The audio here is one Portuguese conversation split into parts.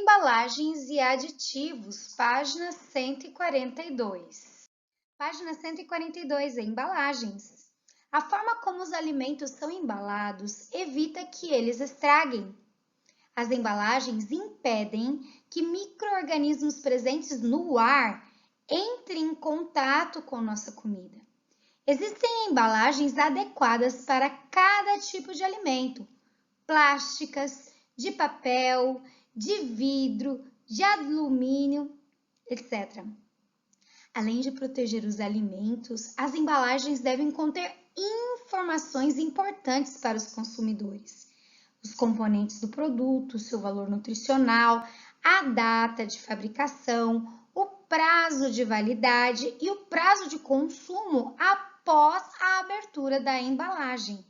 Embalagens e aditivos, página 142. Página 142, embalagens. A forma como os alimentos são embalados evita que eles estraguem. As embalagens impedem que micro-organismos presentes no ar entrem em contato com nossa comida. Existem embalagens adequadas para cada tipo de alimento, plásticas, de papel, de vidro, de alumínio, etc. Além de proteger os alimentos, as embalagens devem conter informações importantes para os consumidores. Os componentes do produto, seu valor nutricional, a data de fabricação, o prazo de validade e o prazo de consumo após a abertura da embalagem.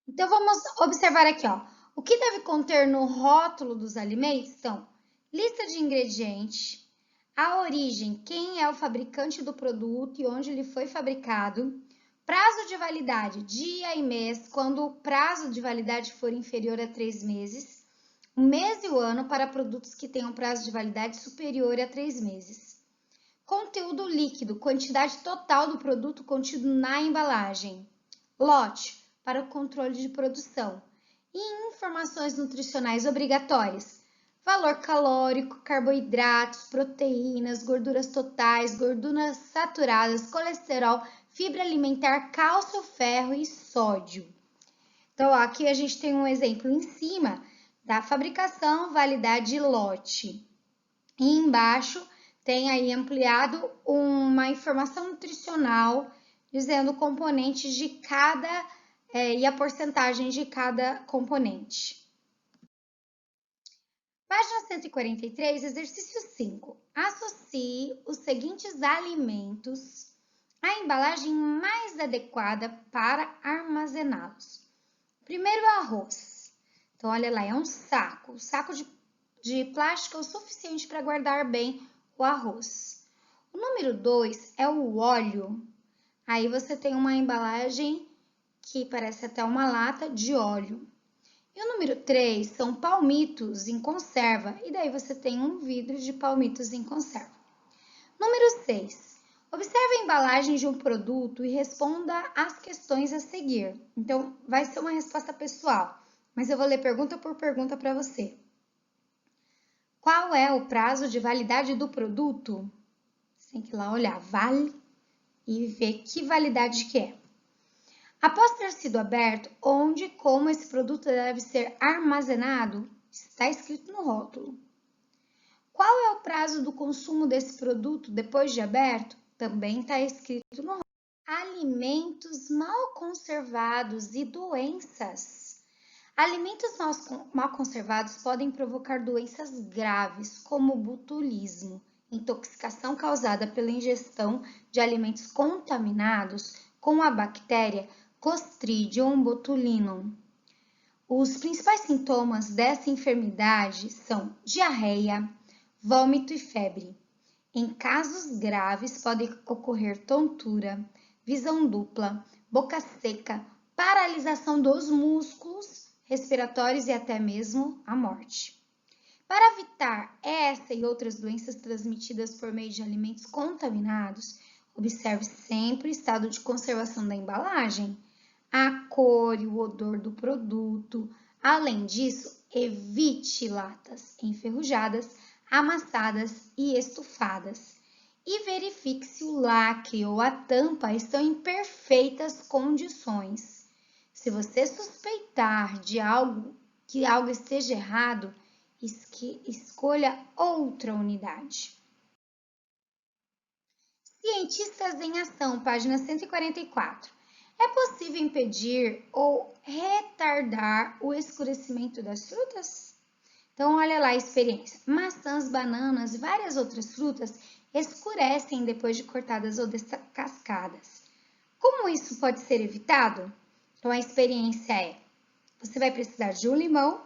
Então, vamos observar aqui, ó. O que deve conter no rótulo dos alimentos são lista de ingredientes, a origem, quem é o fabricante do produto e onde ele foi fabricado, prazo de validade, dia e mês, quando o prazo de validade for inferior a 3 meses, o mês e o ano para produtos que tenham prazo de validade superior a 3 meses. Conteúdo líquido, quantidade total do produto contido na embalagem. Lote, para o controle de produção. E informações nutricionais obrigatórias. Valor calórico, carboidratos, proteínas, gorduras totais, gorduras saturadas, colesterol, fibra alimentar, cálcio, ferro e sódio. Então, ó, aqui a gente tem um exemplo em cima da fabricação, validade e lote. E embaixo tem aí ampliado uma informação nutricional dizendo componentes de cada e a porcentagem de cada componente. Página 143, exercício 5. Associe os seguintes alimentos à embalagem mais adequada para armazená-los. Primeiro, arroz. Então, olha lá, é um saco de plástico é o suficiente para guardar bem o arroz. O número 2 é o óleo. Aí você tem uma embalagem que parece até uma lata de óleo. E o número 3 são palmitos em conserva, e daí você tem um vidro de palmitos em conserva. Número 6. Observe a embalagem de um produto e responda às questões a seguir. Então, vai ser uma resposta pessoal, mas eu vou ler pergunta por pergunta para você. Qual é o prazo de validade do produto? Você tem que ir lá olhar, vale, e ver que validade que é. Após ter sido aberto, onde e como esse produto deve ser armazenado, está escrito no rótulo. Qual é o prazo do consumo desse produto depois de aberto? Também está escrito no rótulo. Alimentos mal conservados e doenças. Alimentos mal conservados podem provocar doenças graves, como botulismo, intoxicação causada pela ingestão de alimentos contaminados com a bactéria Clostridium botulinum. Os principais sintomas dessa enfermidade são diarreia, vômito e febre. Em casos graves, pode ocorrer tontura, visão dupla, boca seca, paralisação dos músculos respiratórios e até mesmo a morte. Para evitar essa e outras doenças transmitidas por meio de alimentos contaminados, observe sempre o estado de conservação da embalagem, a cor e o odor do produto. Além disso, evite latas enferrujadas, amassadas e estufadas. E verifique se o lacre ou a tampa estão em perfeitas condições. Se você suspeitar de que algo esteja errado, escolha outra unidade. Cientistas em ação, página 144. É possível impedir ou retardar o escurecimento das frutas? Então, olha lá a experiência. Maçãs, bananas e várias outras frutas escurecem depois de cortadas ou descascadas. Como isso pode ser evitado? Então, a experiência é: você vai precisar de um limão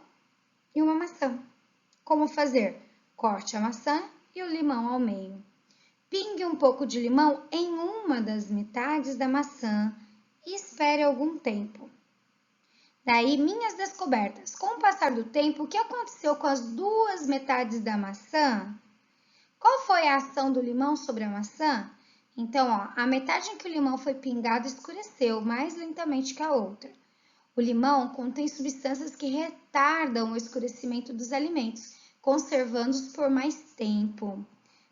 e uma maçã. Como fazer? Corte a maçã e o limão ao meio. Pingue um pouco de limão em uma das metades da maçã e espere algum tempo. Daí, minhas descobertas. Com o passar do tempo, o que aconteceu com as duas metades da maçã? Qual foi a ação do limão sobre a maçã? Então, a metade em que o limão foi pingado escureceu mais lentamente que a outra. O limão contém substâncias que retardam o escurecimento dos alimentos, conservando-os por mais tempo.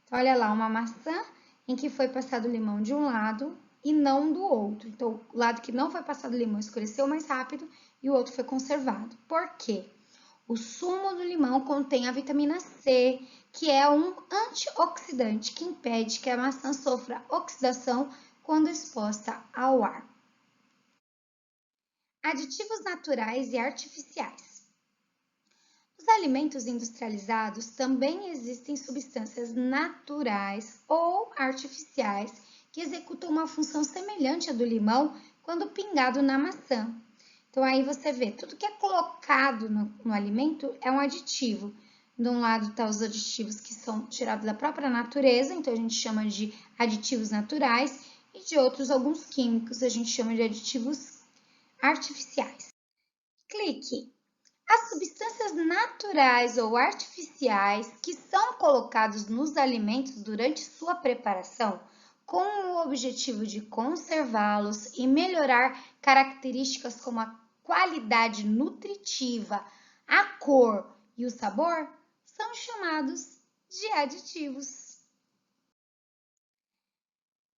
Então, olha lá, uma maçã em que foi passado o limão de um lado e não do outro. Então, o lado que não foi passado o limão escureceu mais rápido e o outro foi conservado. Por quê? O sumo do limão contém a vitamina C, que é um antioxidante que impede que a maçã sofra oxidação quando exposta ao ar. Aditivos naturais e artificiais. Nos alimentos industrializados também existem substâncias naturais ou artificiais que executam uma função semelhante à do limão quando pingado na maçã. Então, aí você vê, tudo que é colocado no alimento é um aditivo. De um lado estão os aditivos que são tirados da própria natureza, então a gente chama de aditivos naturais, e de outros, alguns químicos, a gente chama de aditivos artificiais. Clique! As substâncias naturais ou artificiais que são colocados nos alimentos durante sua preparação com o objetivo de conservá-los e melhorar características como a qualidade nutritiva, a cor e o sabor são chamados de aditivos.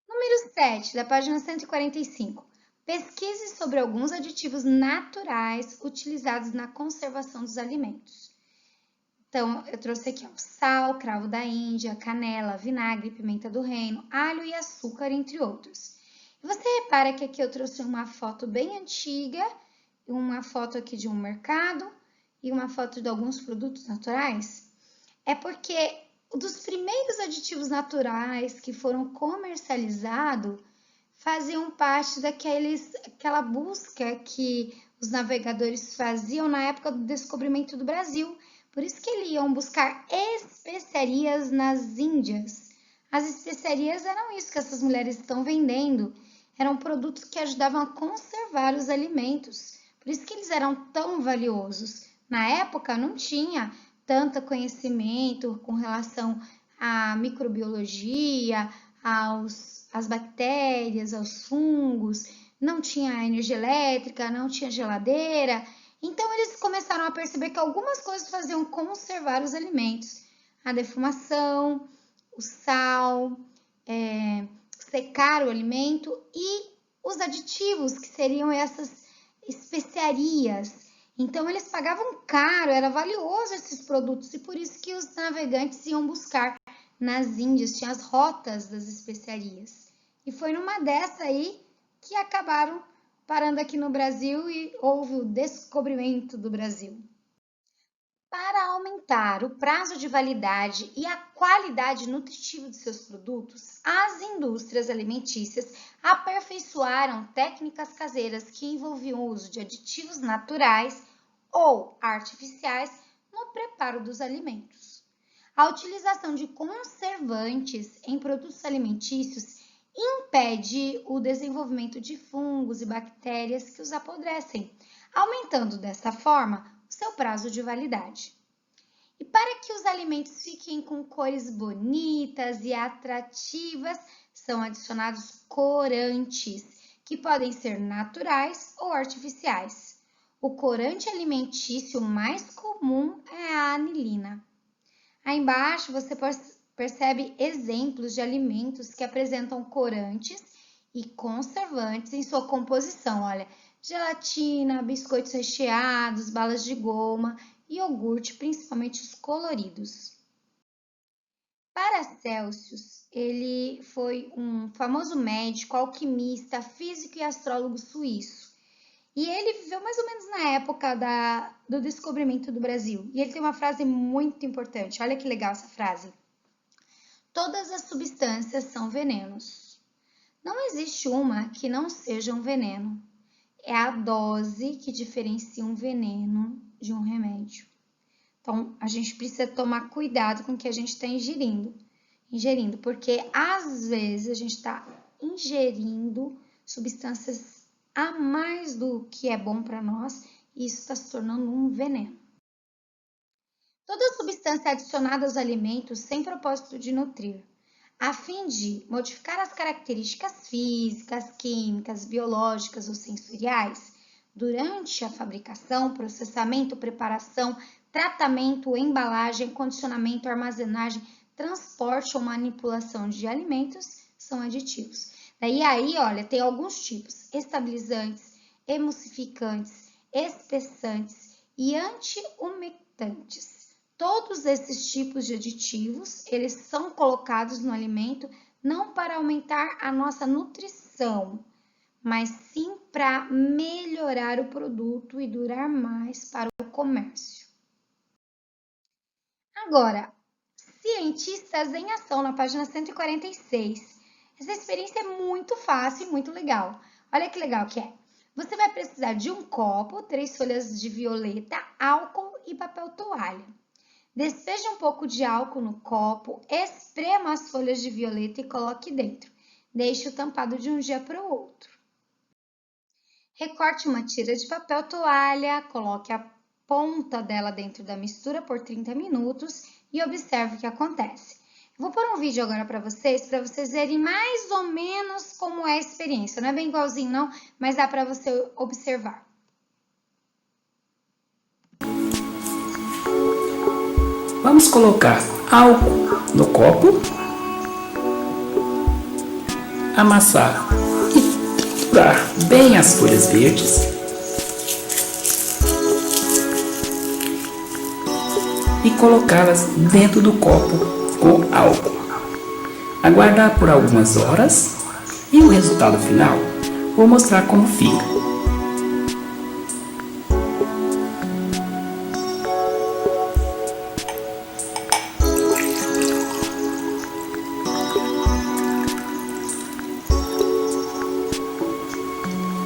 Número 7, da página 145. Pesquise sobre alguns aditivos naturais utilizados na conservação dos alimentos. Então, eu trouxe aqui o sal, cravo da Índia, canela, vinagre, pimenta do reino, alho e açúcar, entre outros. E você repara que aqui eu trouxe uma foto bem antiga, uma foto aqui de um mercado e uma foto de alguns produtos naturais. É porque dos primeiros aditivos naturais que foram comercializados faziam parte daquela busca que os navegadores faziam na época do descobrimento do Brasil. Por isso que eles iam buscar especiarias nas Índias. As especiarias eram isso que essas mulheres estão vendendo. Eram produtos que ajudavam a conservar os alimentos. Por isso que eles eram tão valiosos. Na época não tinha tanto conhecimento com relação à microbiologia, às bactérias, aos fungos, não tinha energia elétrica, não tinha geladeira. Então, eles começaram a perceber que algumas coisas faziam conservar os alimentos. A defumação, o sal, secar o alimento e os aditivos, que seriam essas especiarias. Então, eles pagavam caro, era valioso esses produtos e por isso que os navegantes iam buscar nas Índias, tinha as rotas das especiarias. E foi numa dessa aí que acabaram parando aqui no Brasil e houve o descobrimento do Brasil. Para aumentar o prazo de validade e a qualidade nutritiva de seus produtos, as indústrias alimentícias aperfeiçoaram técnicas caseiras que envolviam o uso de aditivos naturais ou artificiais no preparo dos alimentos. A utilização de conservantes em produtos alimentícios impede o desenvolvimento de fungos e bactérias que os apodrecem, aumentando dessa forma o seu prazo de validade. E para que os alimentos fiquem com cores bonitas e atrativas, são adicionados corantes, que podem ser naturais ou artificiais. O corante alimentício mais comum é a anilina. Aí embaixo você percebe exemplos de alimentos que apresentam corantes e conservantes em sua composição. Olha, gelatina, biscoitos recheados, balas de goma, iogurte, principalmente os coloridos. Paracelsus, ele foi um famoso médico, alquimista, físico e astrólogo suíço. E ele viveu mais ou menos na época do descobrimento do Brasil. E ele tem uma frase muito importante. Olha que legal essa frase. Todas as substâncias são venenos. Não existe uma que não seja um veneno. É a dose que diferencia um veneno de um remédio. Então, a gente precisa tomar cuidado com o que a gente está ingerindo, porque às vezes a gente está ingerindo substâncias a mais do que é bom para nós e isso está se tornando um veneno. Toda substância adicionada aos alimentos sem propósito de nutrir, a fim de modificar as características físicas, químicas, biológicas ou sensoriais, durante a fabricação, processamento, preparação, tratamento, embalagem, condicionamento, armazenagem, transporte ou manipulação de alimentos, são aditivos. Daí olha, tem alguns tipos: estabilizantes, emulsificantes, espessantes e anti-umetantes. Todos esses tipos de aditivos, eles são colocados no alimento não para aumentar a nossa nutrição, mas sim para melhorar o produto e durar mais para o comércio. Agora, cientistas em ação, na página 146. Essa experiência é muito fácil e muito legal. Olha que legal que é. Você vai precisar de um copo, 3 folhas de violeta, álcool e papel toalha. Despeje um pouco de álcool no copo, esprema as folhas de violeta e coloque dentro. Deixe-o tampado de um dia para o outro. Recorte uma tira de papel toalha, coloque a ponta dela dentro da mistura por 30 minutos e observe o que acontece. Eu vou pôr um vídeo agora para vocês verem mais ou menos como é a experiência. Não é bem igualzinho não, mas dá para você observar. Vamos colocar álcool no copo, amassar e triturar bem as folhas verdes e colocá-las dentro do copo com álcool. Aguardar por algumas horas e o resultado final vou mostrar como fica.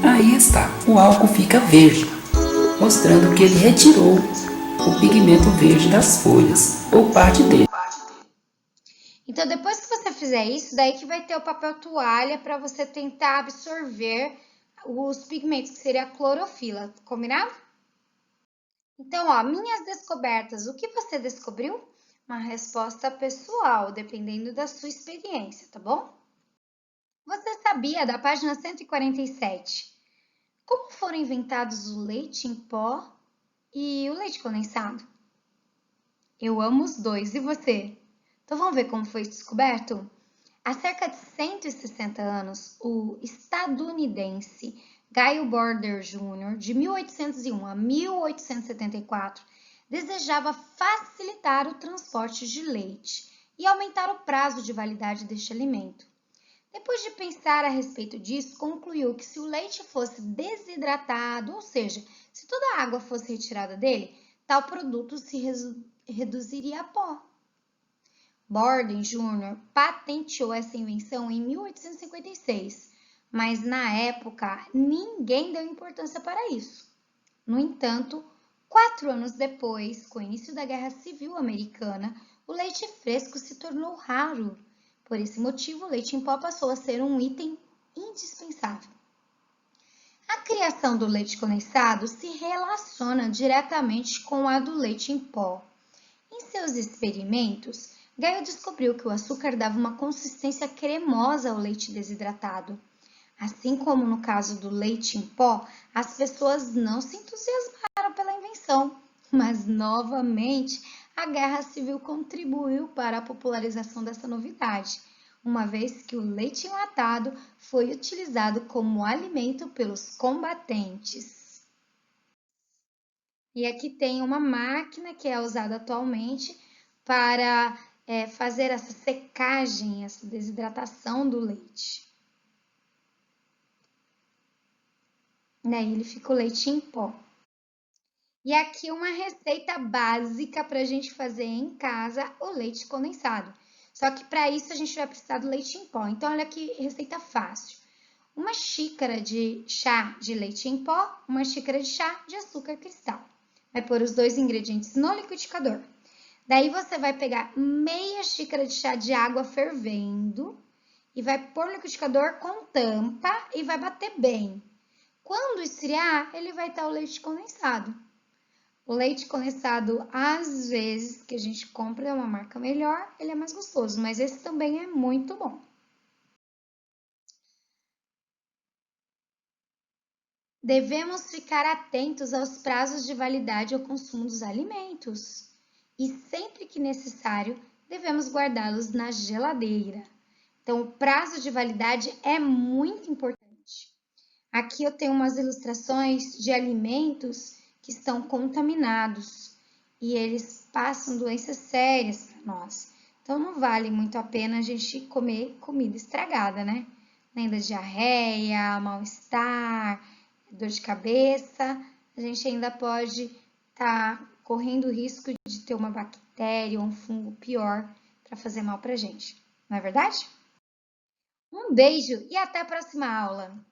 Aí está, o álcool fica verde, mostrando que ele retirou o pigmento verde das folhas, ou parte dele. Então, depois que você fizer isso, daí que vai ter o papel toalha para você tentar absorver os pigmentos, que seria a clorofila, combinado? Então, minhas descobertas, o que você descobriu? Uma resposta pessoal, dependendo da sua experiência, tá bom? Você sabia, da página 147, como foram inventados o leite em pó e o leite condensado? Eu amo os dois, e você? Então vamos ver como foi descoberto? Há cerca de 160 anos, o estadunidense Gail Border Jr., de 1801 a 1874, desejava facilitar o transporte de leite e aumentar o prazo de validade deste alimento. Depois de pensar a respeito disso, concluiu que se o leite fosse desidratado, ou seja, se toda a água fosse retirada dele, tal produto se reduziria a pó. Borden Jr. patenteou essa invenção em 1856, mas na época ninguém deu importância para isso. No entanto, 4 anos depois, com o início da Guerra Civil Americana, o leite fresco se tornou raro. Por esse motivo, o leite em pó passou a ser um item indispensável. A criação do leite condensado se relaciona diretamente com a do leite em pó. Em seus experimentos, Gaio descobriu que o açúcar dava uma consistência cremosa ao leite desidratado. Assim como no caso do leite em pó, as pessoas não se entusiasmaram pela invenção, mas novamente a Guerra Civil contribuiu para a popularização dessa novidade, uma vez que o leite enlatado foi utilizado como alimento pelos combatentes. E aqui tem uma máquina que é usada atualmente para fazer essa secagem, essa desidratação do leite. Daí ele fica o leite em pó. E aqui uma receita básica para a gente fazer em casa o leite condensado. Só que para isso a gente vai precisar do leite em pó. Então, olha que receita fácil. Uma xícara de chá de leite em pó, uma xícara de chá de açúcar cristal. Vai pôr os 2 ingredientes no liquidificador. Daí você vai pegar meia xícara de chá de água fervendo e vai pôr no liquidificador com tampa e vai bater bem. Quando esfriar, ele vai estar o leite condensado. O leite condensado, às vezes, que a gente compra é uma marca melhor, ele é mais gostoso, mas esse também é muito bom. Devemos ficar atentos aos prazos de validade ao consumo dos alimentos e, sempre que necessário, devemos guardá-los na geladeira. Então, o prazo de validade é muito importante. Aqui eu tenho umas ilustrações de alimentos que estão contaminados e eles passam doenças sérias para nós. Então, não vale muito a pena a gente comer comida estragada, né? Além da diarreia, mal-estar, dor de cabeça, a gente ainda pode estar correndo o risco de ter uma bactéria ou um fungo pior para fazer mal para a gente. Não é verdade? Um beijo e até a próxima aula!